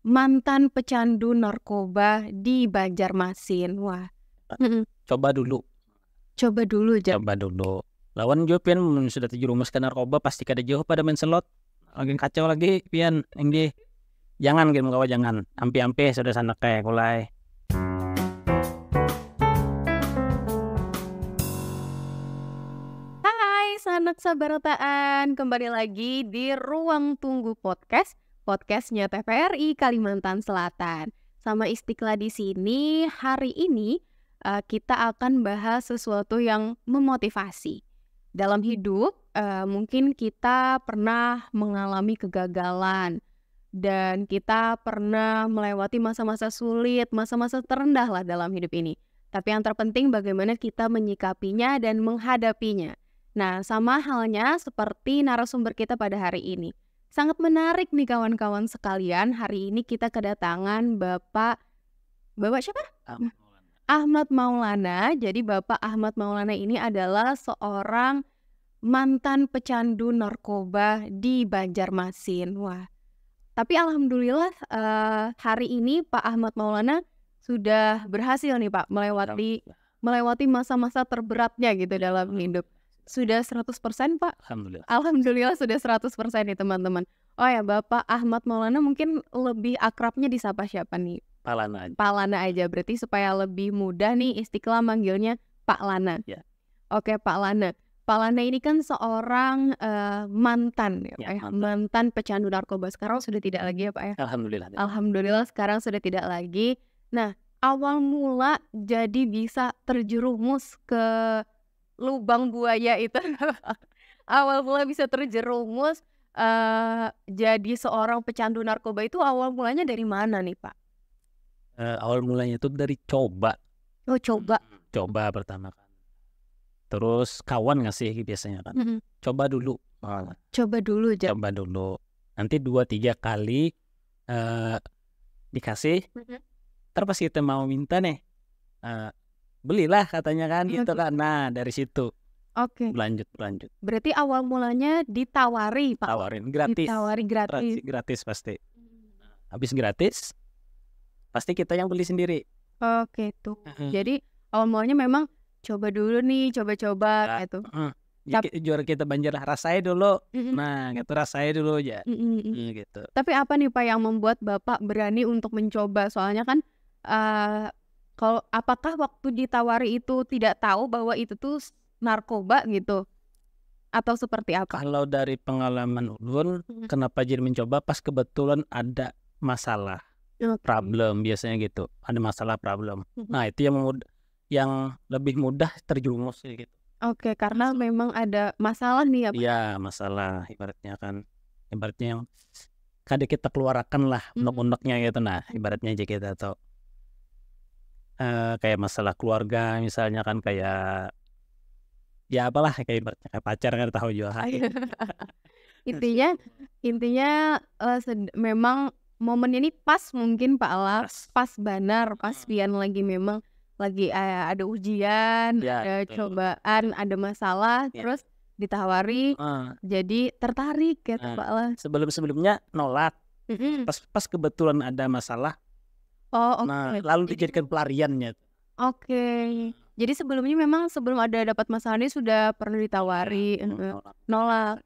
mantan pecandu narkoba di Banjarmasin. Wah. Coba dulu. Coba dulu aja. Coba dulu. Lawan juga pian sudah terjerumuskan narkoba pasti kada jauh pada main slot. Lagi kacau lagi pian yang di jangan game kawan jangan. Ampe-ampe sudah sana kayak kulai. Hai sanak sabarataan, kembali lagi di Ruang Tunggu Podcastnya TVRI Kalimantan Selatan. Sama Istiqlal di sini, hari ini kita akan bahas sesuatu yang memotivasi. Dalam hidup, mungkin kita pernah mengalami kegagalan dan kita pernah melewati masa-masa sulit, masa-masa terendah lah dalam hidup ini. Tapi yang terpenting bagaimana kita menyikapinya dan menghadapinya. Nah, sama halnya seperti narasumber kita pada hari ini. Sangat menarik nih kawan-kawan sekalian, hari ini kita kedatangan Bapak siapa? Ahmad Maulana. Jadi Bapak Ahmad Maulana ini adalah seorang mantan pecandu narkoba di Banjarmasin. Wah, tapi alhamdulillah hari ini Pak Ahmad Maulana sudah berhasil nih Pak melewati masa-masa terberatnya gitu dalam hidup. Sudah 100% Pak? Alhamdulillah. Alhamdulillah sudah 100% nih teman-teman. Oh ya, Bapak Ahmad Maulana mungkin lebih akrabnya disapa siapa nih? Pak Lana aja. Pak Lana aja, berarti supaya lebih mudah nih Istiqlal manggilnya Pak Lana. Ya. Oke, Pak Lana. Pak Lana ini kan seorang mantan ya, Pak ya? Mantan pecandu narkoba. Sekarang sudah tidak lagi ya Pak ya? Alhamdulillah. Alhamdulillah sekarang sudah tidak lagi. Nah, awal mula jadi bisa terjerumus ke lubang buaya itu awal mula bisa terjerumus jadi seorang pecandu narkoba itu awal mulanya dari mana nih Pak? Awal mulanya itu dari coba. Oh, coba. Coba pertama kan. Terus kawan ngasih biasanya kan. Coba dulu. Coba dulu aja. Coba dulu. Nanti 2-3 kali dikasih. Terus pas kita mau minta nih, belilah katanya kan gitu kan. Nah dari situ. Oke. Lanjut. Berarti awal mulanya ditawari Pak. Tawarin gratis. Ditawari gratis. Gratis pasti. Habis gratis, pasti kita yang beli sendiri. Oke tuh. Jadi awal mulanya memang coba dulu nih, coba-coba gitu. Juara kita Banjar rasai dulu. Nah, gitu rasai dulu aja. Gitu. Tapi apa nih Pak yang membuat Bapak berani untuk mencoba? Soalnya kan kalau apakah waktu ditawari itu tidak tahu bahwa itu tuh narkoba gitu? Atau seperti apa? Kalau dari pengalaman ulun, kenapa jadi mencoba pas kebetulan ada masalah. Problem biasanya gitu. Ada masalah problem. Nah, itu yang lebih mudah terjerumus gitu. Oke, karena memang ada masalah nih ya Pak? Iya, masalah ibaratnya yang kadang kita keluarkan lah unek-uneknya gitu. Nah, ibaratnya aja kita tahu kayak masalah keluarga misalnya kan, kayak ya apalah, kayak ibaratnya kayak pacar kan tahu juga. Intinya memang momen ini pas mungkin Pak Ala, pas banar, pas pian lagi memang lagi ada ujian, ada cobaan, ada masalah, terus ditawari, jadi tertarik gitu Pak Ala. Sebelumnya nolak, pas kebetulan ada masalah. Nah, lalu dijadikan pelariannya. Oke. Jadi sebelumnya memang sebelum dapat masalah ini sudah pernah ditawari, nolak.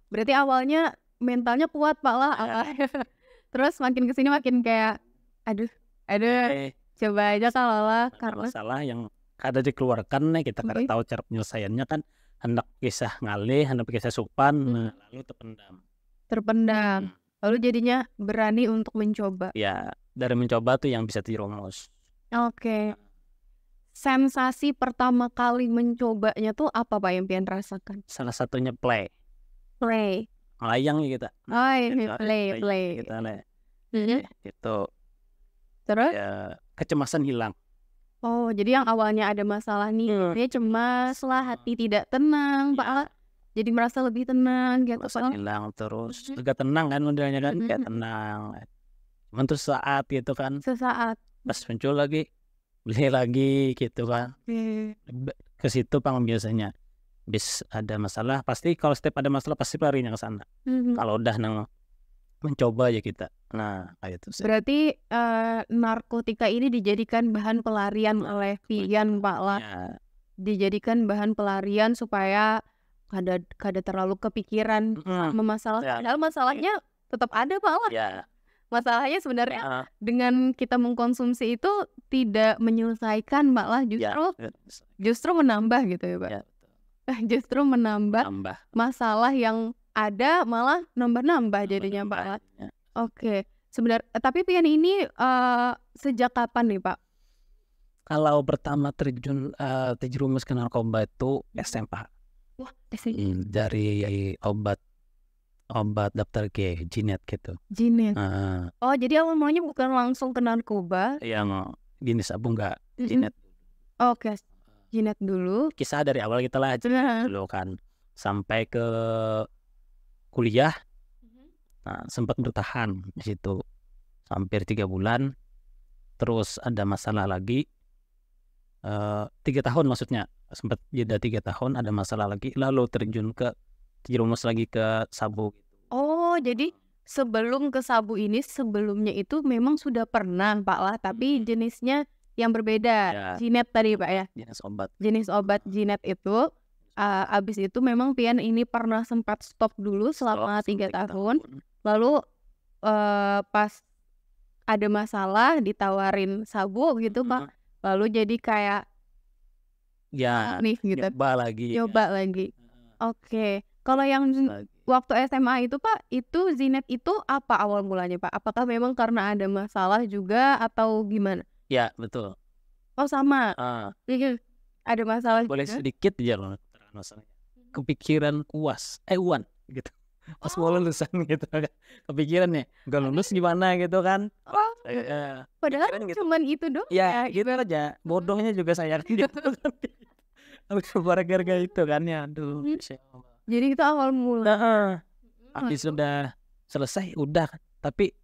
Berarti awalnya mentalnya kuat Pak lah. Terus makin kesini makin kayak aduh, coba aja lah karena masalah yang ada dikeluarkan nih, kita kada tahu cara penyelesaiannya kan, hendak kisah ngalih, hendak kisah supan, lalu terpendam. Lalu jadinya berani untuk mencoba. Ya, dari mencoba tuh yang bisa dirumus. Oke. Sensasi pertama kali mencobanya tuh apa Pak yang pian rasakan? Salah satunya play. Melayang kita. Oh, ini play. Kita gitu. Terus? Ya, kecemasan hilang. Oh, jadi yang awalnya ada masalah nih, dia cemas lah, hati tidak tenang, Pak. Jadi merasa lebih tenang gitu. Kecemasan hilang terus, juga tenang kan modelnya kan, kayak tenang. Cuman tuh saat gitu kan. Sesaat. Pas muncul lagi, beli lagi gitu kan. Ke situ Pang biasanya. Bis ada masalah, pasti kalau setiap ada masalah pasti larinya ke sana. Kalau udah mencoba aja kita. Nah, kayak itu sih. Berarti narkotika ini dijadikan bahan pelarian oleh Pian, Pak lah. Ya, Dijadikan bahan pelarian supaya kada terlalu kepikiran sama masalah. Ya. Padahal masalahnya tetap ada, Pak lah. ya. Masalahnya sebenarnya dengan kita mengkonsumsi itu tidak menyelesaikan, Pak lah, justru menambah gitu ya, Pak. Ya, Justru menambah tambah. masalah yang ada, malah nambah-nambah jadinya, Pak lah. Ya. Oke. Sebenarnya tapi Pian ini sejak kapan nih, Pak? Kalau pertama terjerumus ke narkoba itu SMA. Wah, Dari obat daftar G, Jinet gitu. Jinet. Oh, jadi awal mulanya bukan langsung ke narkoba? Yang jenis sabu enggak, Jinet. Oke, Jinet dulu. Kisah dari awal kita lah dulu kan, sampai ke kuliah. Nah, sempat bertahan di situ hampir 3 bulan. Terus ada masalah lagi. 3 tahun maksudnya, sempat jeda 3 tahun, ada masalah lagi, lalu terjerumus lagi ke sabu. Oh, jadi sebelum ke sabu ini, sebelumnya itu memang sudah pernah, Pak lah, tapi jenisnya yang berbeda. Ya. Jinet tadi, Pak ya? Jenis obat Jinet itu, abis itu memang Pian ini pernah sempat stop dulu selama 3 tahun. Lalu pas ada masalah ditawarin sabu gitu, Pak. Lalu jadi kayak nih gitu. Nyoba lagi. Oke. Kalau yang waktu SMA itu, Pak, itu Jinet itu apa awal mulanya, Pak? Apakah memang karena ada masalah juga atau gimana? Ya, betul. Oh, sama. Ada masalah Boleh juga? sedikit aja loh masalahnya. Kepikiran UAN gitu. Pas mau lulusan gitu kan. Kepikiran ya, gak lulus gimana gitu kan. Padahal gitu. cuman itu doang. Ya, gitu aja. Bodohnya juga saya gitu kan. Gara-gara itu kan ya. Aduh. Jadi itu awal mula. Habis sudah selesai udah, tapi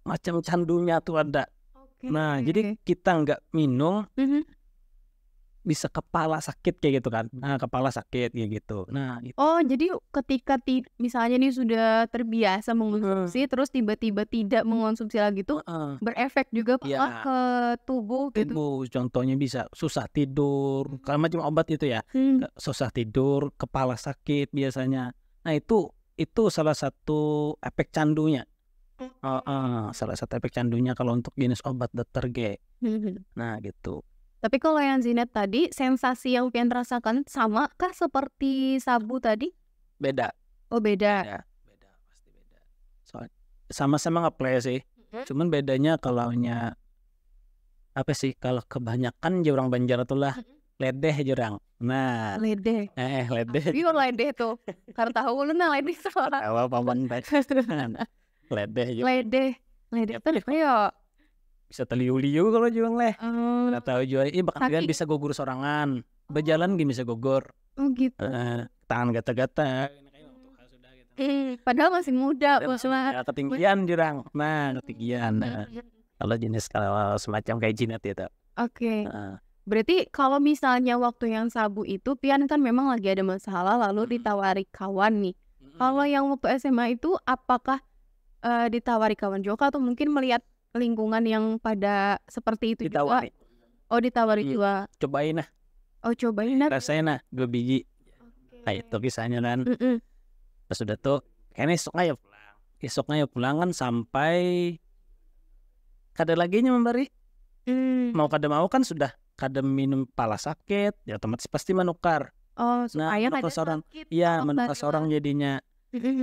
macam candunya tuh ada. Nah, jadi kita nggak minum bisa kepala sakit kayak gitu kan. Nah, kepala sakit kayak gitu. Nah, gitu. Oh, jadi ketika misalnya nih sudah terbiasa mengonsumsi terus tiba-tiba tidak mengonsumsi lagi tuh berefek juga Pak ke tubuh gitu. Contohnya bisa susah tidur, kalau macam obat itu ya. Susah tidur, kepala sakit biasanya. Nah, itu salah satu efek candunya. Salah satu efek candunya kalau untuk jenis obat daftar G. Nah, gitu. Tapi kalau yang Jinet tadi, sensasi yang Pian rasakan sama kah seperti sabu tadi? Beda. Oh, beda. Beda, pasti beda. Soalnya sama-sama ngeplay sih. Cuman bedanya kalaunya apa sih? Kalau kebanyakan orang Banjar tuh lah ledeh jurang. Nah, ledeh. Ledeh. Iya, ledeh tuh. Karena tahu lu nah ledeh soalnya. Awal paman ledeh. Ledeh tuh ya. Bisa teliu-liu kalau juang leh. Nggak tahu jual. Bahkan bisa gugur sorangan. Berjalan gini bisa gugur. Oh gitu. Tangan gata-gata. Padahal masih muda. Ketinggian jurang. Nah, ketinggian. Kalau jenis kalau semacam kayak Jinet itu. Oke. Berarti kalau misalnya waktu yang sabu itu Pian kan memang lagi ada masalah lalu ditawari kawan nih. Kalau yang waktu SMA itu apakah ditawari kawan juga atau mungkin melihat lingkungan yang pada seperti itu ditawari. Juga? Oh, ditawari juga. Cobain nah. Oh, cobain nah. Rasain nah 2 biji. Kayak itu kisahnya kan. Terus udah tuh kayaknya esoknya pulang kan sampai kada lagi memberi. Mau kada mau kan sudah kada minum pala sakit, ya otomatis pasti menukar. Oh, supaya kada sakit. Iya, menukar seorang jadinya.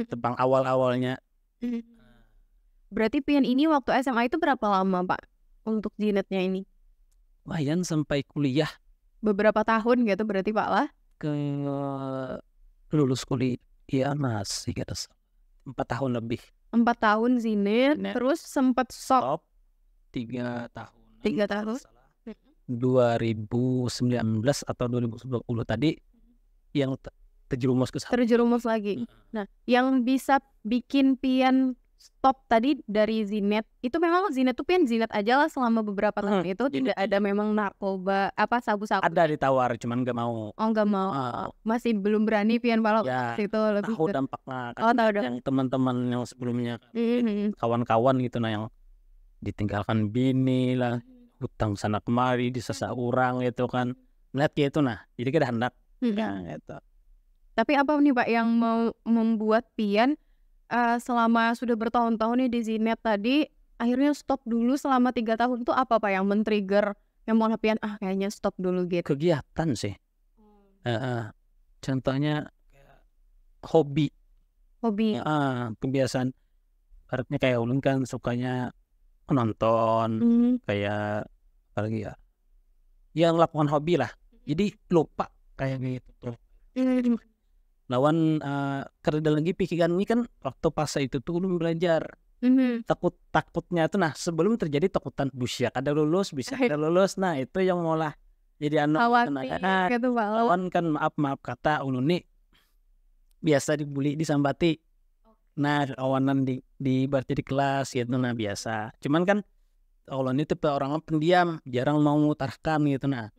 Tentang awal-awalnya. Berarti Pian ini waktu SMA itu berapa lama, Pak, untuk Jinetnya ini? Lumayan sampai kuliah. Beberapa tahun gitu berarti, Pak lah? Ke lulus kuliah, iya masih 4 tahun lebih. 4 tahun Jinet, terus sempat stop 3 tahun. 3 tahun. 2019 atau 2020 tadi yang terjerumus ke sana. Terjerumus lagi. Nah, yang bisa bikin Pian stop tadi dari Zinet, itu memang Zinet tuh Pian Zinet aja lah selama beberapa tahun itu, tidak ada memang narkoba apa sabu-sabu. Ada ditawar cuman gak mau. Oh nggak mau, masih belum berani Pian kalau Ya, itu lebih tahu dampaknya kan. Oh tahu dong. Yang teman-teman yang sebelumnya kawan-kawan gitu nah yang ditinggalkan bini lah, hutang sana kemari disesa orang itu kan, lihat gitu nah, jadi kita hendak gitu. Tapi apa nih Pak yang mau membuat Pian selama sudah bertahun-tahun nih di Zinet tadi akhirnya stop dulu selama 3 tahun itu apa Pak yang men-trigger yang mau Pian kayaknya stop dulu gitu? Kegiatan sih. Contohnya hobi. Kebiasaan. Artinya kayak ulun kan sukanya menonton, kayak apa lagi ya? Yang lakukan hobi lah. Jadi lupa kayak gitu. Lawan kereda lagi pikiran ini kan waktu pas itu tuh ulun belajar. Takutnya tuh nah sebelum terjadi takutan busya ada lulus bisa ada lulus, nah itu yang malah jadi gitu Pak. Lawan kan maaf kata ulun nih biasa dibully disambati. Nah kawanan di berarti di kelas gitu nah biasa. Cuman kan ulun itu orang pendiam, jarang mau mengutarakan gitu nah.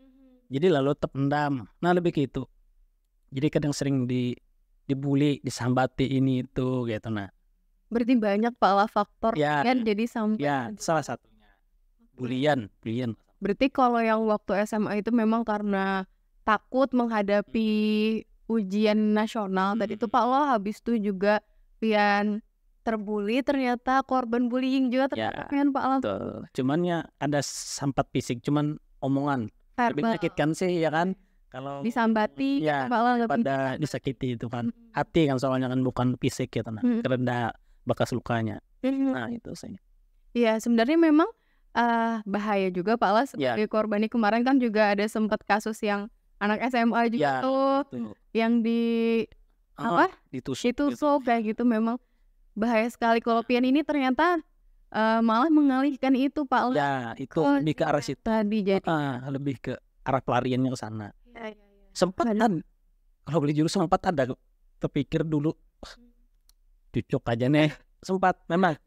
Jadi lalu terpendam. Nah lebih gitu. Jadi kadang sering dibully, disambati ini itu gitu nah. Berarti banyak Pak lah faktor kan jadi sampai. Ya, salah satunya. Bulian. Berarti kalau yang waktu SMA itu memang karena takut menghadapi ujian nasional tadi itu Pak lo habis itu juga Pian terbuli ternyata korban bullying juga ternyata kan Pak lo. Cuman ya ada sempat fisik cuman omongan. Lebih menyakitkan sih ya kan. Kalau disambati pada disakiti itu kan hati kan soalnya kan bukan fisik gitu nah karena bekas lukanya. Nah itu sih. Iya sebenarnya memang bahaya juga Pak Las sebagai korban ini kemarin kan juga ada sempat kasus yang anak SMA juga tuh yang ditusuk kayak gitu memang bahaya sekali. Kalau Pian ini ternyata malah mengalihkan itu Pak Las. Ya itu lebih ke arah situ tadi jadi lebih ke arah pelariannya ke sana. Sempat kan kalau beli jurus sempat ada kepikir dulu cucuk aja nih sempat memang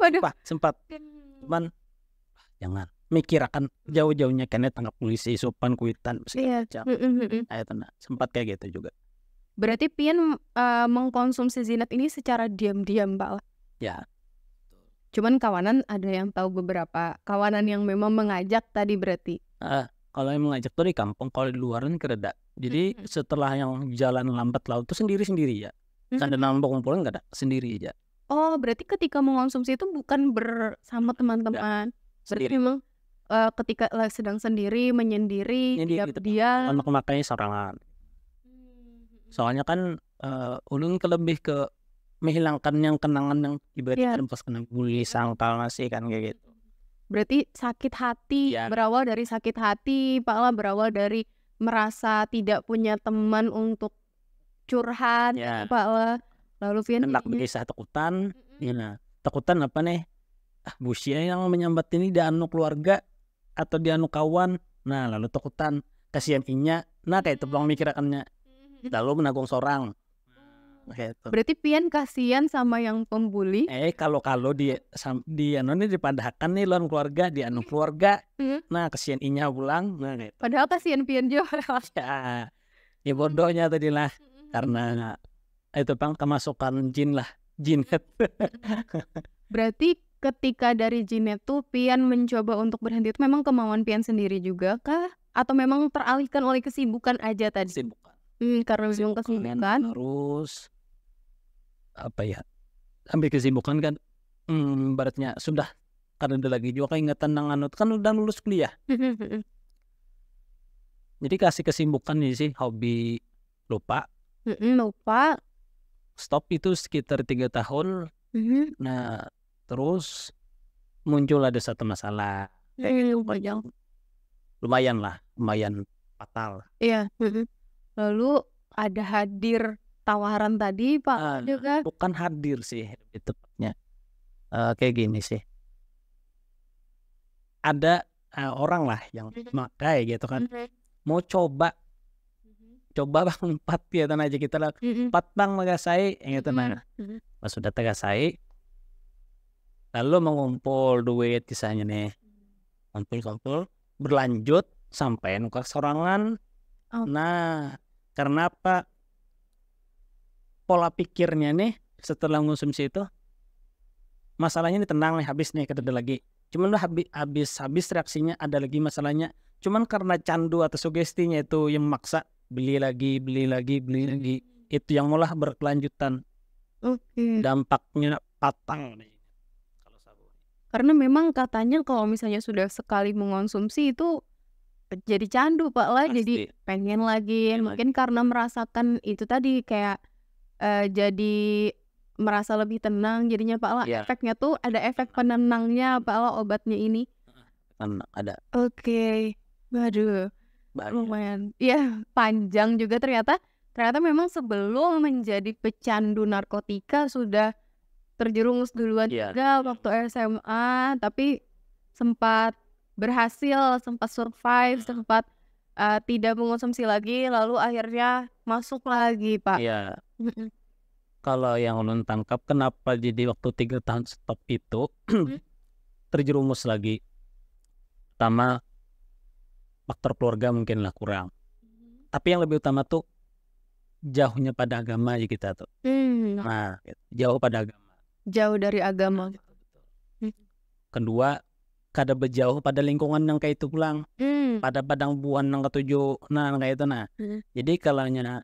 sempat cuman jangan mikir akan jauh-jauhnya kena tangkap polisi sopan kuitan sempat kayak gitu juga. Berarti Pian mengkonsumsi Zinet ini secara diam-diam Pak? Ya. Cuman kawanan ada yang tahu beberapa kawanan yang memang mengajak tadi berarti. Kalau yang mengajak tuh di kampung, kalau di luaran kereda. Jadi setelah yang jalan lambat laut tuh sendiri-sendiri ya. Ada nambah kumpulan nggak ada sendiri aja. Oh berarti ketika mengonsumsi itu bukan bersama teman-teman. Berarti memang ketika sedang sendiri menyendiri dia makanya sorangan. Soalnya kan ulun lebih ke menghilangkan yang kenangan yang ibaratnya pas kena bully sangkal nasi kan kayak gitu. Berarti sakit hati berawal dari sakit hati Pak lah, berawal dari merasa tidak punya teman untuk curhat Pak lah. Lalu Pian hendak bisa takutan takutan apa nih busya yang menyambat ini di anu keluarga atau di anu kawan. Nah lalu takutan kasihan inya kayak itu peluang mikirakannya lalu menanggung sorang. Berarti Pian kasihan sama yang pembuli. Kalau di anu ini dipadahkan nih lawan keluarga di anu keluarga. Nah kasihan inya pulang. Gitu. Padahal kasihan Pian juga. Ya bodohnya tadi lah karena itu bang kemasukan Zinet. Berarti ketika dari Zinet tuh Pian mencoba untuk berhenti itu memang kemauan Pian sendiri juga kah? Atau memang teralihkan oleh kesibukan aja tadi? Kesibukan. Karena memang kesibukan. Terus apa ya? Ambil kesibukan kan baratnya sudah karena udah lagi juga ingatan dengan kan udah lulus kuliah. Jadi kasih kesibukan nih sih hobi lupa. Stop itu sekitar 3 tahun. Nah terus muncul ada satu masalah lumayan fatal. Iya. Lalu ada hadir tawaran tadi Pak juga. Bukan hadir sih lebih tepatnya kayak gini sih. Ada orang lah yang makai gitu kan mau coba bang 4 ya tanah aja kita lah 4 bang magasai gitu nah pas sudah tegasai lalu mengumpul duit kisahnya nih, kumpul berlanjut sampai nukar sorangan. Nah, karena apa? Pola pikirnya nih setelah konsumsi itu masalahnya ini tenang nih, habis nih kata lagi. Cuman udah habis reaksinya ada lagi masalahnya. Cuman karena candu atau sugestinya itu yang maksa beli lagi. Itu yang malah berkelanjutan. Dampaknya patang nih. Kalau sabun. Karena memang katanya kalau misalnya sudah sekali mengonsumsi itu jadi candu Pak lah, jadi pengen lagi. Mungkin karena merasakan itu tadi kayak jadi merasa lebih tenang jadinya Pak lah. Efeknya tuh ada efek penenangnya Pak lah obatnya ini. Ada. Oke. Waduh. Lumayan. Iya, panjang juga ternyata memang sebelum menjadi pecandu narkotika sudah terjerumus duluan juga waktu SMA, tapi sempat berhasil, sempat survive, sempat tidak mengonsumsi lagi, lalu akhirnya masuk lagi Pak. Iya. Kalau yang ulun tangkap kenapa jadi waktu 3 tahun stop itu terjerumus lagi. Pertama faktor keluarga mungkin lah kurang. Tapi yang lebih utama tuh jauhnya pada agama aja kita tuh. Nah, jauh pada agama. Jauh dari agama. Kedua, kada berjauh pada lingkungan yang kayak itu pulang. Pada padang buan yang ketujuh, nah kayak itu nah. Jadi kalau itu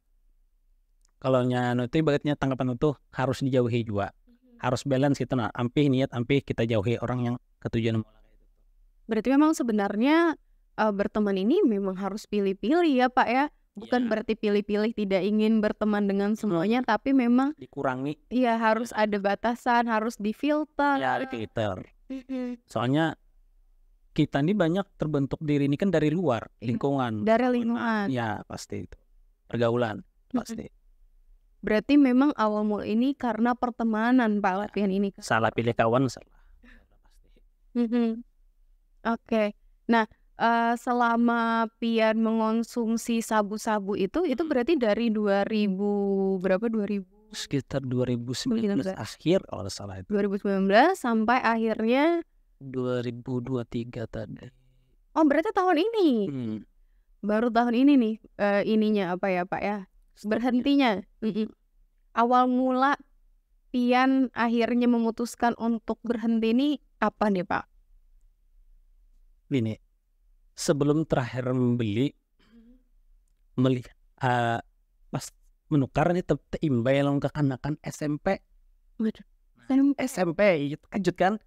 ibaratnya tanggapan itu harus dijauhi juga. Harus balance gitu nah. Ampih kita jauhi orang yang ketujuan. Berarti memang sebenarnya berteman ini memang harus pilih-pilih ya Pak ya. Bukan berarti pilih-pilih tidak ingin berteman dengan semuanya, tapi memang dikurangi. Iya, harus ada batasan, harus difilter. Ya, difilter. Soalnya kita ini banyak terbentuk diri ini kan dari luar lingkungan. Dari lingkungan. Ya, pasti itu. Pergaulan, pasti. Berarti memang awal mula ini karena pertemanan Pak latihan ini. Salah pilih kawan salah. Oke. Nah, selama Pian mengonsumsi sabu-sabu itu berarti dari 2000 berapa 2000 sekitar 2019 akhir kalau salah itu. 2019 sampai akhirnya 2023 tadi. Oh, berarti tahun ini. Baru tahun ini nih ininya apa ya Pak ya? Berhentinya. Awal mula Pian akhirnya memutuskan untuk berhenti ini apa nih Pak? Ini sebelum terakhir membeli melihat pas menukar ini imbay long kekanakan SMP. SMP kejut kan?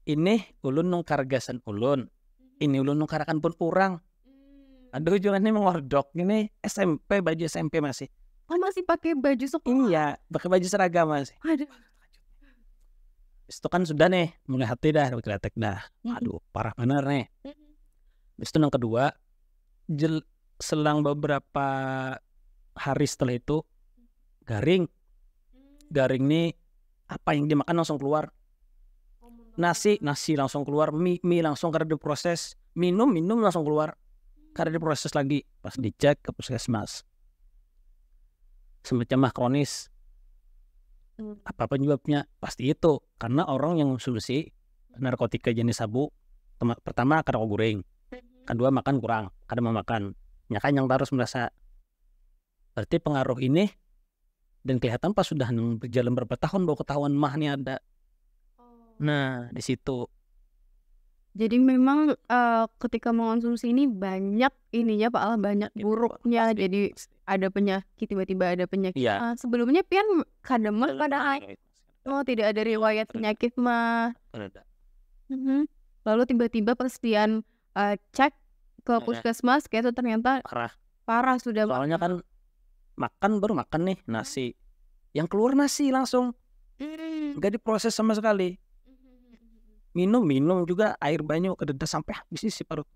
Ini ulun nungkar gasan ulun. Ini ulun nungkarakan pun kurang. Aduh jualannya mengordok ini SMP, baju SMP masih. Oh, masih pakai baju sekolah? Iya, pakai baju seragam masih. Aduh. Itu kan sudah nih mulai hati dah, kretek dah. Aduh, parah bener nih. Itu yang kedua, selang beberapa hari setelah itu garing nih apa yang dimakan langsung keluar. Nasi langsung keluar, mie langsung karena diproses, minum langsung keluar karena diproses lagi. Pas dicek ke puskesmas semacam kronis. Apa penyebabnya? Pasti itu karena orang yang konsumsi narkotika jenis sabu pertama kada goreng, kedua makan kurang, kada memakan, ya kan yang harus merasa. Berarti pengaruh ini dan kelihatan pas sudah berjalan berapa tahun baru ketahuan mahnya ada. Nah di situ. Jadi memang ketika mengonsumsi ini banyak ininya Pak Allah, banyak buruknya. Jadi ada penyakit, tiba-tiba ada penyakit. Sebelumnya Pian kademel pada tidak ada riwayat penyakit mah. Lalu tiba-tiba pas Pian cek ke puskesmas kayak itu ternyata parah sudah. Soalnya kan baru makan nih nasi, yang keluar nasi langsung, nggak diproses sama sekali. Minum juga air banyu kededah sampai habis isi perut.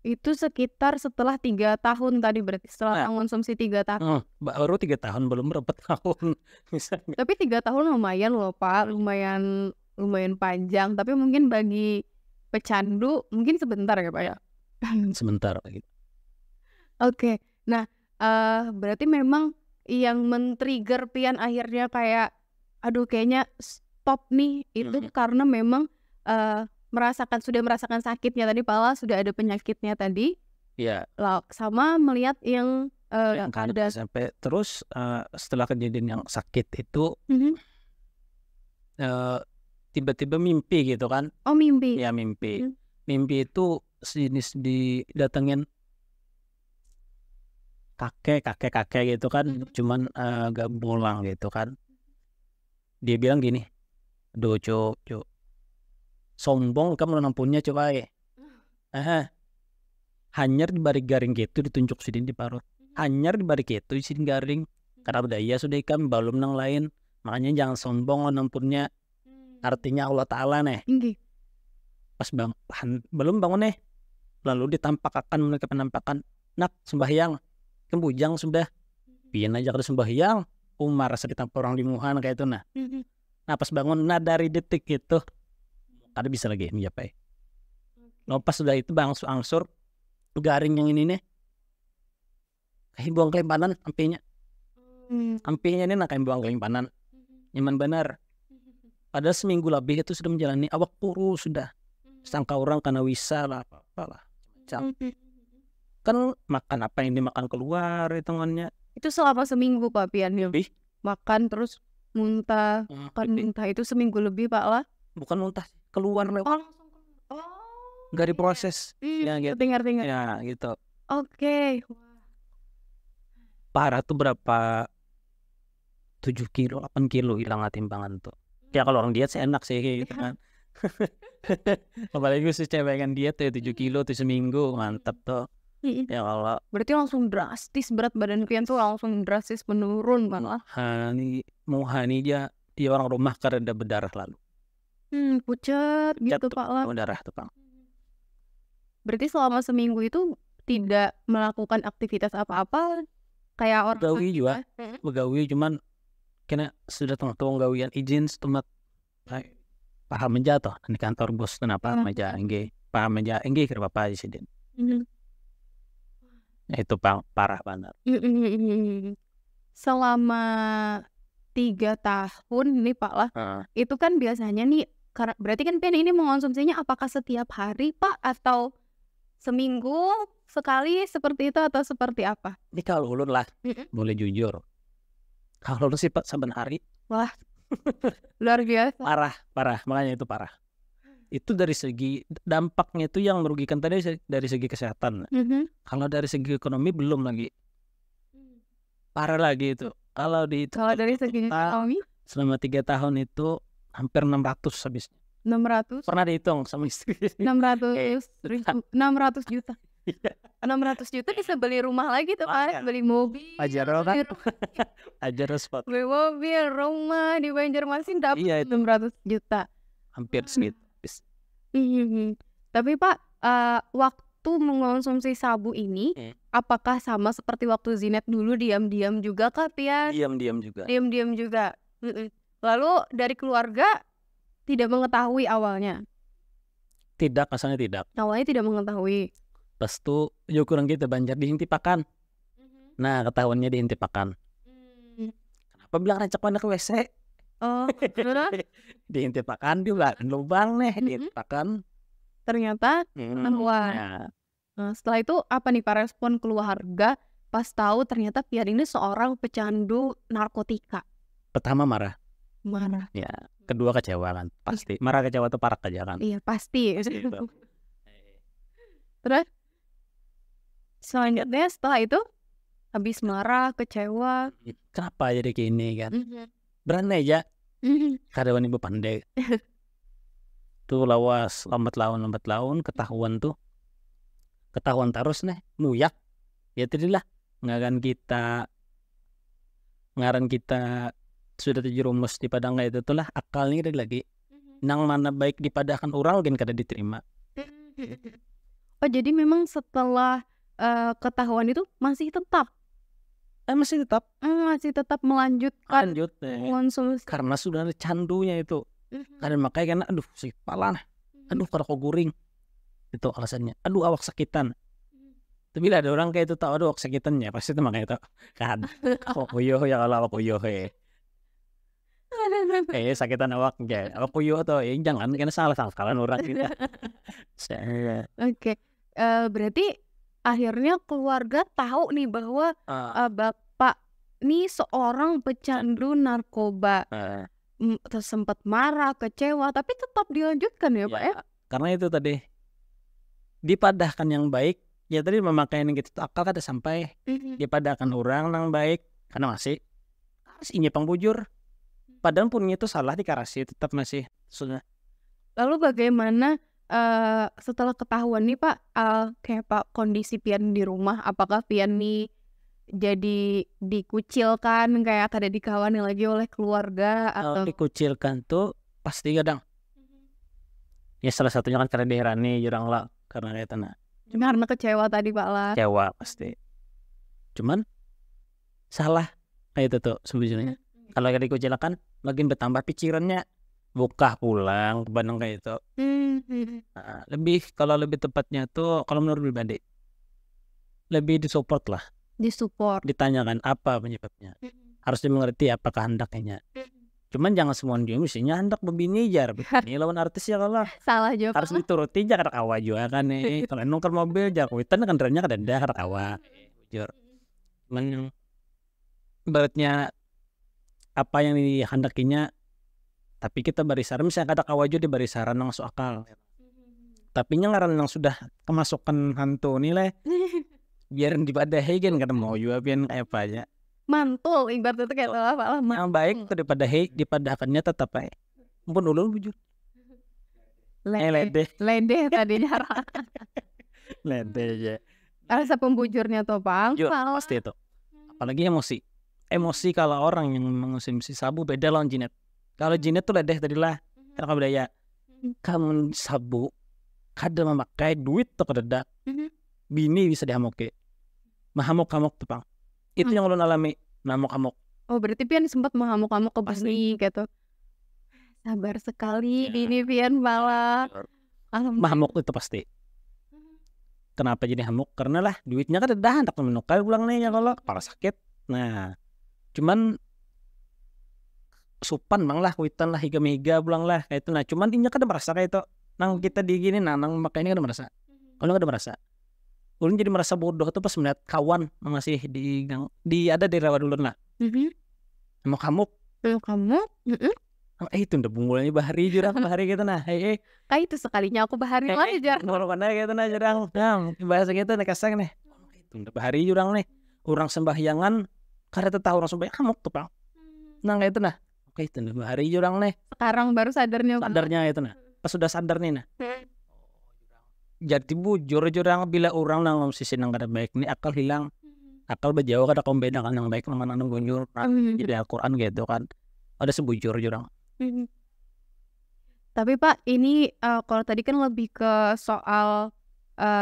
Itu sekitar setelah 3 tahun tadi berarti setelah mengonsumsi 3 tahun. Baru 3 tahun belum berapa tahun. Misalnya. Tapi 3 tahun lumayan loh Pak, lumayan panjang. Tapi mungkin bagi pecandu mungkin sebentar ya Pak ya. Sebentar gitu. Oke. Nah, berarti memang yang men-trigger Pian akhirnya kayak aduh kayaknya stop nih itu karena memang sudah merasakan sakitnya tadi pala, sudah ada penyakitnya tadi. Iya. Sama melihat yang ada sampai terus setelah kejadian yang sakit itu tiba-tiba mimpi gitu kan. Oh, mimpi. Ya, mimpi. Mimpi itu sejenis didatengin kakek gitu kan, cuman gak pulang gitu kan. Dia bilang gini, "Aduh, Cuk, sombong kamu nampunya coba ya. Hanyar di balik garing gitu ditunjuk sini di parut. Hanyar di balik itu sini garing. Karena budaya sudah ikan belum nang lain. Makanya jangan sombong nampunnya. Artinya Allah Ta'ala nih. Pas belum bangun nih. Lalu ditampakkan mereka penampakan. Nak sembahyang. Kembujang sudah. Pian aja kada sembahyang. Umar rasa ditampak orang limuhan kayak itu nah. Nah pas bangun, nah dari detik itu ada bisa lagi mencapai. Pas sudah itu angsur garing yang ini nih kayak buang kelimpanan ampinya ini nak kayak buang kelimpanan nyaman benar. Padahal seminggu lebih itu sudah menjalani awak puru sudah sangka orang karena wisa lah apa kan makan apa yang dimakan keluar hitungannya itu selama seminggu Pak Pian makan terus muntah muntah itu seminggu lebih Pak lah. Bukan muntah keluar lewat nggak diproses ya gitu. Ngerti. Ya gitu. Oke. Parah tuh berapa 7 kilo 8 kilo hilang timbangan tuh. Ya kalau orang diet sih enak sih gitu kan. Apalagi sih cewek kan diet ya 7 kilo tuh seminggu mantap tuh. Ya kalau berarti langsung drastis berat badan Pian tuh langsung drastis menurun malah. Hani dia orang rumah karena ada berdarah lalu. Pucat gitu Pak lah. Berdarah tuh Bang. Berarti selama seminggu itu tidak melakukan aktivitas apa-apa kayak orang gawi juga begawi cuman kena sudah tengah-tengah gawian izin setemat paham menjatuh di kantor bos kenapa meja engge paham meja engge kira apa di sini. Itu parah banget. Selama 3 tahun nih Pak lah itu kan biasanya nih berarti kan Pian ini mengonsumsinya apakah setiap hari Pak atau seminggu sekali seperti itu atau seperti apa? Ini kalau ulun lah, boleh jujur. Kalau ulun sih Pak saban hari. Wah, luar biasa. Parah, makanya itu parah. Itu dari segi dampaknya itu yang merugikan tadi dari segi kesehatan. Kalau dari segi ekonomi belum lagi. Parah lagi itu. Kalau dari segi ekonomi? Selama 3 tahun itu hampir 600 habisnya. 600? Pernah dihitung sama istri. 600 juta. 600 juta bisa beli rumah lagi tuh Pak, beli mobil. Ajar spot. Beli mobil, rumah di Banjarmasin dapat 600 juta. Hampir segitu. Tapi Pak, waktu mengonsumsi sabu ini apakah sama seperti waktu Zinet dulu diam-diam juga kah Pian? Diam-diam juga. Lalu dari keluarga tidak mengetahui awalnya? Tidak, asalnya tidak. Awalnya tidak mengetahui. Pas tuh kurang gitu Banjar dihintipakan. Nah ketahuannya dihintipakan. Kenapa bilang rancak mana ke WC? Oh, dihintipakan dia lubang nih dihintipakan. Ternyata keluar. Nah, setelah itu apa nih Pak respon keluarga pas tahu ternyata Pian ini seorang pecandu narkotika? Pertama marah. Ya. Kedua kecewa kan pasti. Marah kecewa tuh parah aja kan. Iya pasti. Terus selanjutnya setelah itu habis marah kecewa kenapa jadi gini kan berani aja karyawan ibu pandai tuh lambat laun ketahuan terus nih muyak ya tadilah ngaran kita sudah terjerumus di padang itu tuh lah akalnya lagi nang mana baik dipadahkan orang kan kada diterima. Oh jadi memang setelah ketahuan itu masih tetap melanjutkan konsumsi karena sudah ada candunya itu. Karena makanya karena aduh si pala aduh kada kok guring itu alasannya, aduh awak sakitan. Tapi bila ada orang kayak itu tahu aduh awak sakitannya pasti itu makanya itu kan kok koyo ya kalau awak koyo sakitan awak ge. Aku yo tuh jangan kena salah orang kita. Oke. Berarti akhirnya keluarga tahu nih bahwa Bapak nih seorang pecandu narkoba. Terus sempat marah, kecewa, tapi tetap dilanjutkan ya Pak ya? Karena itu tadi dipadahkan yang baik. Ya tadi memakai yang gitu akal kata sampai dipadahkan orang yang baik karena masih harus ini pengbujur. Padahal pun itu salah dikarasi tetap masih sudah. Lalu bagaimana setelah ketahuan nih Pak, kayak Pak kondisi Pian di rumah, apakah Pian nih jadi dikucilkan kayak kada dikawani lagi oleh keluarga atau dikucilkan tuh pasti kadang. Ya salah satunya kan karena diherani jurang lah karena kayak tanah. Karena kecewa tadi Pak lah. Kecewa pasti. Cuman salah kayak itu tuh sebetulnya. Kalau dikucilkan makin bertambah pikirannya buka pulang ke Bandung kayak itu. Lebih tepatnya tuh kalau menurut pribadi lebih disupport lah. Disupport. Ditanyakan apa penyebabnya. Harus dimengerti apa kehendaknya. Cuman jangan semua dia mestinya hendak begini jar. Ini lawan artis ya kalau salah jawab. Harus dituruti jangan kawa juga kan nih. Kalau nongkrong mobil jangan kuitan kan rennya kan ada kawa. Jujur. Cuman ibaratnya apa yang dihendakinya tapi kita barisaran misalnya kada kawa juga di barisaran yang masuk akal. Tapi ngaran yang sudah kemasukan hantu nilai biar dipadahi kan kada mau juga pian kayak apa aja. Mantul ibarat itu kayak apa yang baik daripada dipadakannya tetap baik. Ampun ulun bujur. Lede tadinya. Lede aja. Rasa pembujurnya tuh Bang. Pasti itu. Apalagi emosi kalau orang yang mengonsumsi sabu beda lawan jinet. Kalau jinet tuh ledeh tadilah karena budaya. Kamu sabu kada memakai duit tuh kada. Bini bisa dihamoke. Mahamok-hamok tuh Bang. Itu yang ulun alami, ngamuk-amuk. Oh berarti Pian sempat mengamuk-amuk ke Bini gitu. Sabar sekali Bini Pian malah. Mahamuk itu pasti. Kenapa jadi hamuk? Karena lah duitnya kan ada hendak menukar pulang nih ya kalau kepala sakit. Nah, cuman supan bang lah, kuitan lah, higa-higa pulang lah kayak itu. Nah, cuman ini kan ada merasa kayak itu. Nang kita di gini, nang makanya kan ada merasa. Kalau nggak ada merasa. Ulun jadi merasa bodoh tuh pas melihat kawan masih di ada di rawa dulu lah. Mau kamu? Itu udah bungulnya bahari jurang bahari gitu nah. Kayak itu sekalinya aku bahari lagi jarang. Mau mana gitu nah jurang. Nah, bahasa gitu nih kasang nih. Itu udah bahari jurang nih. Orang sembahyangan karena tahu orang sembahyang kamu tuh Bang. Nah kayak itu nah. Oke itu udah bahari jurang nih. Sekarang baru sadarnya itu nah. Pas sudah sadar nih nah. Jadi bujur jurang bila orang nang sisi nang kada baik ni akal hilang. Akal berjauh kada kaum bedakan yang baik mana nang bujur. Jadi Al-Qur'an gitu kan. Ada sebujur jurang. Tapi Pak ini kalau tadi kan lebih ke soal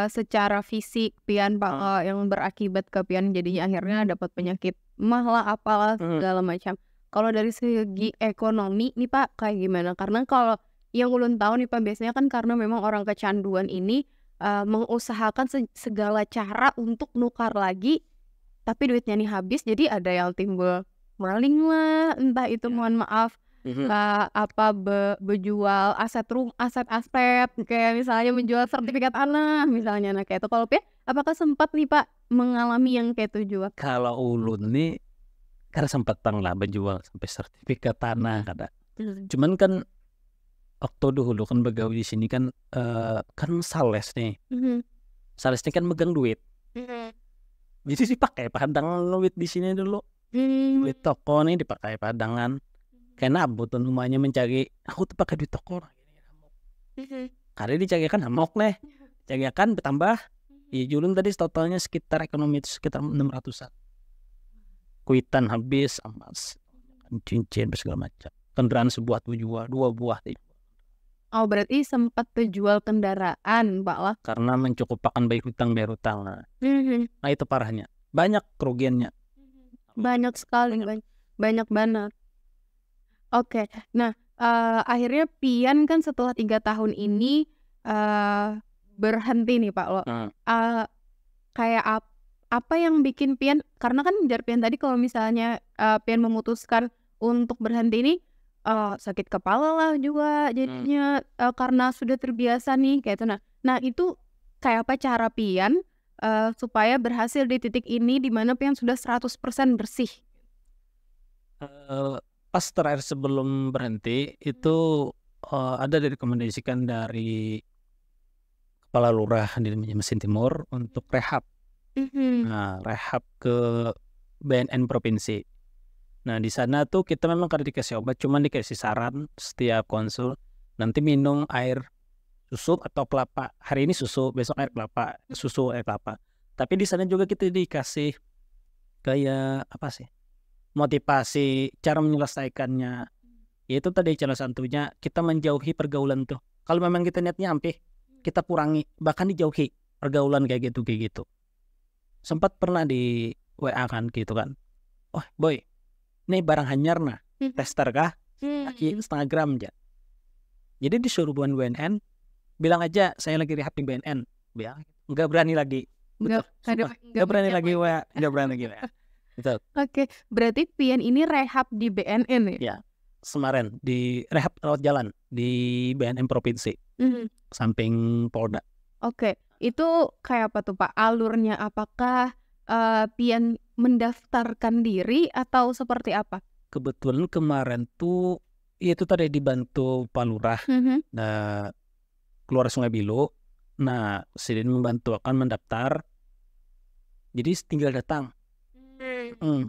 secara fisik Pian Pak yang berakibat ke Pian jadinya akhirnya dapat penyakit mah lah apalah segala macam. Kalau dari segi ekonomi nih Pak kayak gimana? Karena kalau yang ulun tahu nih Pak biasanya kan karena memang orang kecanduan ini mengusahakan segala cara untuk nukar lagi tapi duitnya nih habis jadi ada yang timbul maling lah entah itu mohon maaf berjual aset kayak misalnya menjual sertifikat tanah misalnya nah kayak itu. Kalau Pian apakah sempat nih Pak mengalami yang kayak itu juga? Kalau ulun nih karena sempat lah berjual sampai sertifikat tanah kada. Cuman kan waktu dulu kan begawi di sini kan kan sales nih. Sales ini kan megang duit. Jadi dipakai padangan duit di sini dulu. Duit toko nih dipakai padangan. Karena abutan rumahnya mencari aku tuh pakai duit toko. Karena dicari kan hamok nih. Cari kan bertambah. Ya julun tadi totalnya sekitar ekonomi itu sekitar 600-an. Kuitan habis emas, cincin segala macam. Kendaraan sebuah tujuan, 2 buah. Oh berarti sempat terjual kendaraan Pak lah. Karena mencukupkan bayar hutang. Nah itu parahnya. Banyak kerugiannya. Banyak sekali, banyak banget. Oke, nah akhirnya Pian kan setelah 3 tahun ini berhenti nih Pak lo. Kayak apa yang bikin Pian, karena kan jar Pian tadi kalau misalnya Pian memutuskan untuk berhenti ini sakit kepala lah juga jadinya karena sudah terbiasa nih kayak itu. Nah itu kayak apa cara Pian supaya berhasil di titik ini di mana Pian sudah 100% bersih? Pas terakhir sebelum berhenti itu ada direkomendasikan dari kepala lurah di Mesin Timur untuk rehab. Nah, rehab ke BNN provinsi. Nah, di sana tuh kita memang kada dikasih obat, cuman dikasih saran setiap konsul nanti minum air susu atau kelapa. Hari ini susu, besok air kelapa, susu air kelapa. Tapi di sana juga kita dikasih kayak apa sih? Motivasi cara menyelesaikannya. Yaitu tadi salah satunya kita menjauhi pergaulan tuh. Kalau memang kita niatnya ampe, kita kurangi, bahkan dijauhi pergaulan kayak gitu. Sempat pernah di WA kan gitu kan. Oh, boy. Ini barang hanyar nah, tester kah? Lagi 1,5 gram aja. Jadi disuruh BNN, bilang aja saya lagi rehab di BNN. Bilang, nggak berani lagi. Nggak berani lagi WA. Betul. Oke, berarti Pian ini rehab di BNN ya? Ya, kemarin di rehab rawat jalan di BNN provinsi, samping Polda. Oke, itu kayak apa tuh Pak? Alurnya apakah Pian mendaftarkan diri atau seperti apa? Kebetulan kemarin tuh itu tadi dibantu Pak Lurah, nah keluar Sungai Bilu, nah Sidin membantu akan mendaftar, jadi tinggal datang.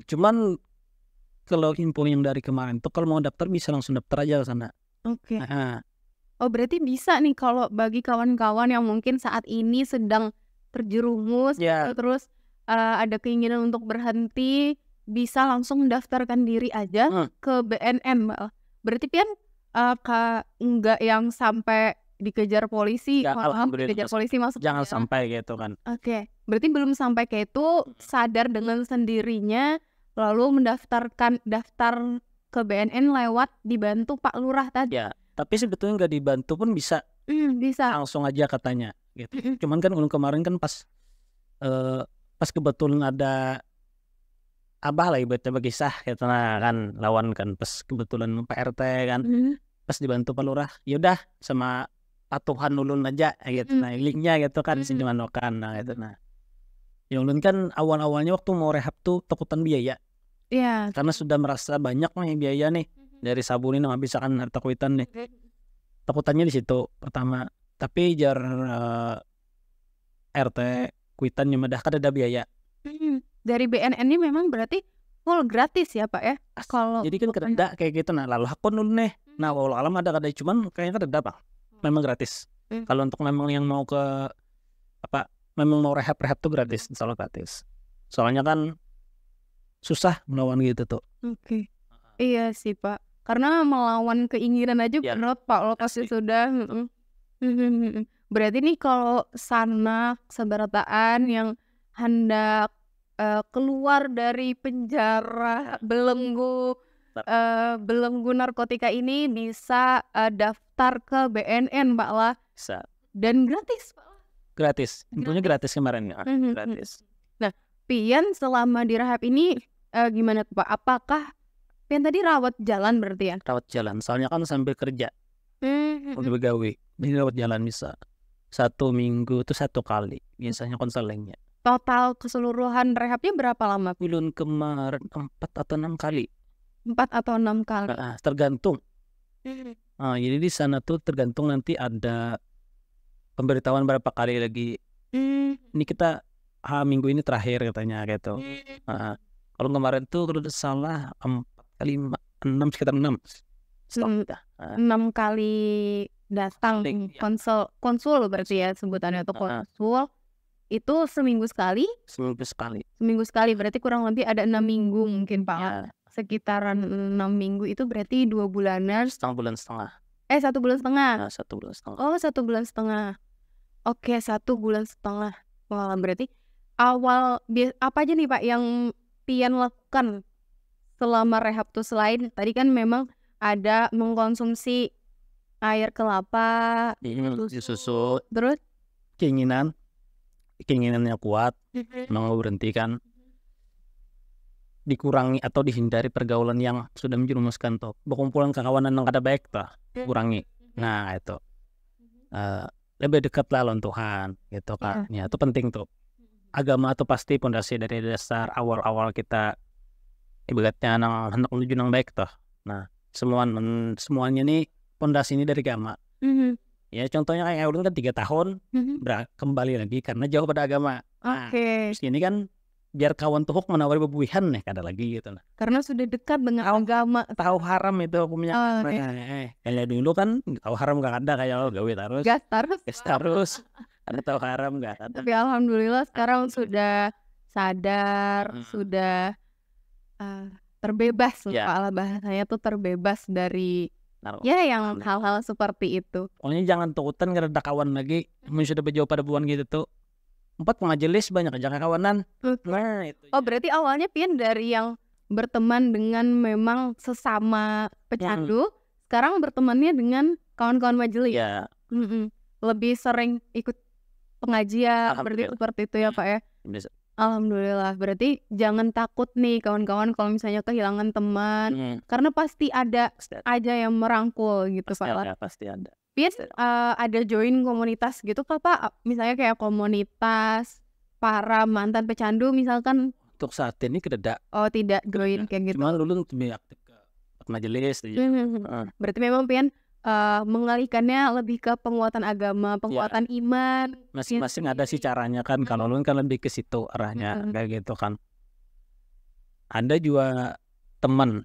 Cuman kalau info yang dari kemarin tuh kalau mau daftar bisa langsung daftar aja ke sana. Oke. Oh berarti bisa nih kalau bagi kawan-kawan yang mungkin saat ini sedang terjerumus terus ada keinginan untuk berhenti, bisa langsung mendaftarkan diri aja ke BNN. Berarti Pian nggak yang sampai dikejar polisi, dikejar polisi masuk. Jangan sampai gitu kan. Oke, berarti belum sampai kayak itu, sadar dengan sendirinya lalu daftar ke BNN lewat dibantu Pak Lurah tadi. Ya, tapi sebetulnya nggak dibantu pun bisa. Bisa. Langsung aja katanya gitu. Cuman kan kemarin kan pas kebetulan ada abah lah ibaratnya berkisah gitu, nah kan lawan kan pas kebetulan Pak RT kan pas dibantu Pak Lurah, yaudah sama patuhan ulun aja gitu, nah linknya gitu kan sini manokan, nah gitu. Nah ya ulun kan awal-awalnya waktu mau rehab tuh takutan biaya, karena sudah merasa banyak nih biaya nih dari sabun ini nggak bisa kan harta kuitan nih, takutannya di situ pertama. Tapi jar RT kuitannya medah kan ada biaya. Dari BNN ini memang berarti full gratis ya Pak ya? Kalau jadi kan kereda kayak gitu, nah lalu hakun dulu nih. Nah walau alam ada cuman kayaknya kereda Pak. Memang gratis. Kalau untuk memang yang mau ke apa, memang mau rehab tuh gratis, insya Allah gratis. Soalnya kan susah melawan gitu tuh. Oke. Iya sih Pak. Karena melawan keinginan aja berat Pak, lo pasti sudah. Berarti nih kalau sanak seberataan yang hendak keluar dari penjara belenggu narkotika ini bisa daftar ke BNN Pak lah. Bisa. Dan gratis Pak lah. Gratis. Infonya gratis kemarin ya. Gratis. Nah, Pian selama di rehab ini gimana tuh Pak? Apakah Pian tadi rawat jalan berarti ya? Rawat jalan. Soalnya kan sambil kerja. Untuk begawi. Ini rawat jalan bisa 1 minggu itu 1 kali. Biasanya konselingnya. Total keseluruhan rehabnya berapa lama? Ulun kemarin 4 atau 6 kali. 4 atau 6 kali. Tergantung. Jadi di sana tuh tergantung, nanti ada pemberitahuan berapa kali lagi. Ini kita minggu ini terakhir katanya gitu. Kalau kemarin tuh kalau salah 4 kali 6 sekitar 6. 6 kali datang konsul berarti ya sebutannya, atau konsul. Itu seminggu sekali? Seminggu sekali, berarti kurang lebih ada 6 minggu mungkin Pak. Sekitaran 6 minggu itu berarti 2 bulanan. 1 bulan setengah. 1 bulan setengah? 1 bulan setengah. Oh 1 bulan setengah. Oke 1 bulan setengah. Wah berarti awal apa aja nih Pak yang Pian lakukan selama rehab tuh, selain tadi kan memang ada mengkonsumsi air kelapa, susu, terus keinginannya kuat, mau berhenti kan. dikurangi atau dihindari pergaulan yang sudah menjerumuskan tuh. Berkumpulan kawanan yang kada baik tuh kurangi. Nah itu lebih dekat lah lawan Tuhan gitu kan. Ya itu penting tuh. Agama itu pasti pondasi dari dasar awal-awal kita ibaratnya anak menuju yang baik tuh. Nah semuanya nih pondasi ini dari agama. Ya contohnya kayak ulun kan 3 tahun kembali lagi karena jauh pada agama. Terus ini kan biar kawan tuhuk menawari bebuihan nih kada lagi gitu. Karena sudah dekat dengan agama. Tahu haram itu hukumnya. Kayak dulu kan tahu haram gak ada kayak gawe terus. Gas terus. Ada tahu haram gak ada. Tapi alhamdulillah sekarang sudah sadar, sudah terbebas lah bahasanya tuh terbebas dari yang hal-hal seperti itu. Pokoknya jangan takutan karena ada kawan lagi sudah berjauh pada buan gitu tuh. 4 majelis banyak aja kawanan. Nah, itu. Berarti awalnya Pian dari yang berteman dengan memang sesama pecandu, sekarang bertemannya dengan kawan-kawan majelis. Ya. Lebih sering ikut pengajian, berarti seperti itu ya Pak ya. Alhamdulillah. Berarti jangan takut nih kawan-kawan kalau misalnya kehilangan teman, karena pasti ada aja yang merangkul gitu Pak. Pasti ada. Pian ada join komunitas gitu Pak? Misalnya kayak komunitas para mantan pecandu misalkan. Untuk saat ini tidak. Tidak join kayak gitu. Cuma dulu lebih aktif ke majelis. Berarti memang Pian mengalihkannya lebih ke penguatan agama, penguatan iman. Masing-masing ada sih caranya kan. Kalau lu kan lebih ke situ arahnya kayak gitu kan. Ada juga teman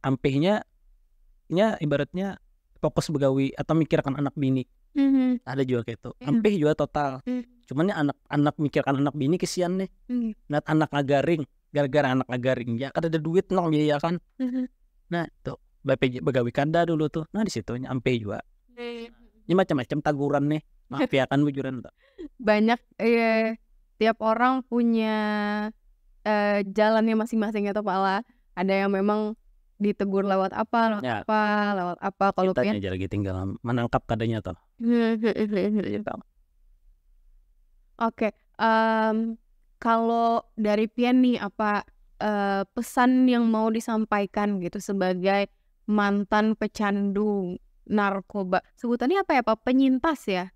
ampihnya ibaratnya fokus begawi atau mikirkan anak bini. Ada juga kayak itu. Ampih juga total. Cuman ya anak mikirkan anak bini kesian nih. Lihat anak agaring, gara-gara anak agaring ya kan ada duit nong biaya kan. Nah tuh begawi kada dulu tuh. Nah di situnya ampih juga. Ini macam-macam taguran nih. Maaf ya kan bujuran tuh. Banyak tiap orang punya jalannya masing-masing atau Pak. Ada yang memang ditegur lewat apa. Kalau Pian aja lagi tinggal menangkap kadanya toh. Oke, kalau dari Pian nih apa pesan yang mau disampaikan gitu sebagai mantan pecandu narkoba? Sebutannya apa ya Pak? Penyintas ya?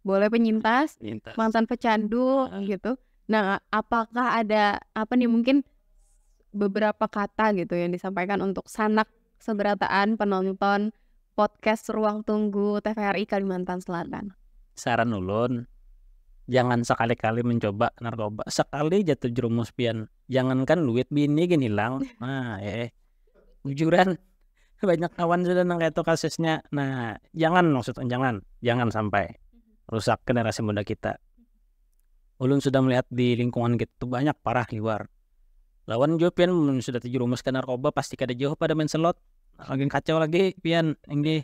Boleh penyintas. Mantan pecandu gitu. Nah, apakah ada apa nih mungkin beberapa kata gitu yang disampaikan untuk sanak seberataan penonton podcast Ruang Tunggu TVRI Kalimantan Selatan? Saran ulun, jangan sekali-kali mencoba narkoba. Sekali jatuh jerumus Pian, jangankan duit bini gini hilang. Nah, bujuran banyak kawan sudah nang itu kasusnya. Nah, jangan sampai rusak generasi muda kita. Ulun sudah melihat di lingkungan kita banyak parah luar. Lawan juga Pian sudah terjerumus ke narkoba pasti kada jauh pada main slot. Lagi kacau lagi Pian ini.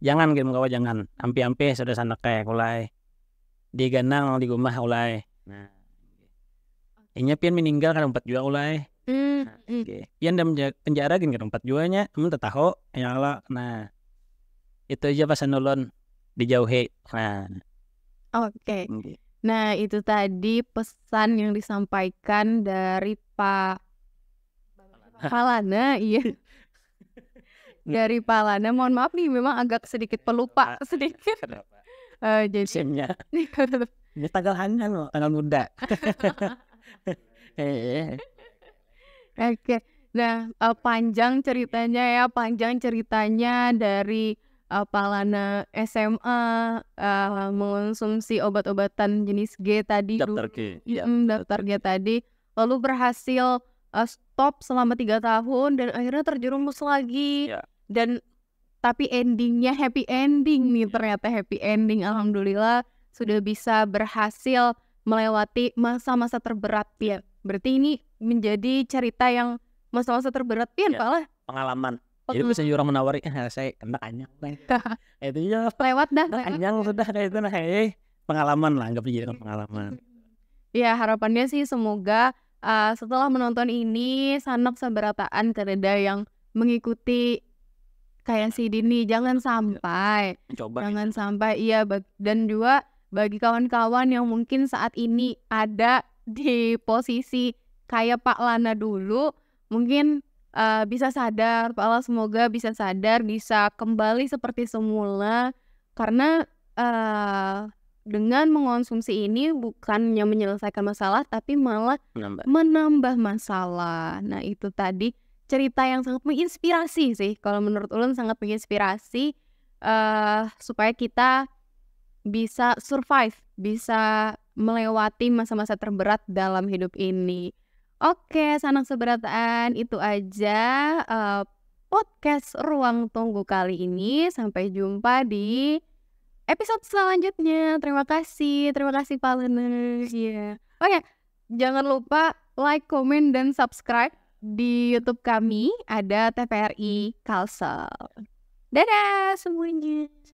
Jangan game kawa jangan. Ampi-ampi sudah sana kayak ulai. Di ganang di rumah ulai. Nah. Inya Pian meninggal kan 4 juta ulai. Pian dalam penjara kan 4 juanya, tak tahu ya Allah. Nah. Itu aja pesan ulun dijauhi. Nah. Oke. Nah, itu tadi pesan yang disampaikan dari Pak Palana, iya. Dari Palana, mohon maaf nih, memang agak sedikit pelupa sedikit. Jadi simnya. Ini tanggal hangan loh, tanggal muda. Oke. Nah, panjang ceritanya dari Palana SMA mengonsumsi obat-obatan jenis G tadi daftar G tadi, lalu berhasil stop selama 3 tahun dan akhirnya terjerumus lagi dan tapi endingnya happy ending nih, ternyata happy ending. Alhamdulillah sudah bisa berhasil melewati masa-masa terberat Pian. Berarti ini menjadi cerita yang masa-masa terberat Pian Pak lah. Pengalaman. Jadi bisa orang menawari saya kena anyang. Itu ya lewat dah. Anyang sudah kayak itu nah pengalaman lah, anggap jadi pengalaman. Ya harapannya sih semoga setelah menonton ini sanak sabarataan kereda yang mengikuti kayak si Dini jangan sampai dan juga bagi kawan-kawan yang mungkin saat ini ada di posisi kayak Pak Lana dulu, mungkin bisa sadar, Pak Lana semoga bisa sadar, bisa kembali seperti semula. Karena dengan mengonsumsi ini bukannya menyelesaikan masalah, tapi malah menambah masalah. Nah itu tadi cerita yang sangat menginspirasi sih, kalau menurut ulun sangat menginspirasi, supaya kita bisa survive, bisa melewati masa-masa terberat dalam hidup ini. Oke, Sanang Seberataan, itu aja podcast Ruang Tunggu kali ini. Sampai jumpa di episode selanjutnya. Terima kasih Pak Lana. Iya. Oke, jangan lupa like, komen, dan subscribe di YouTube kami. Ada TVRI Kalsel. Dadah semuanya.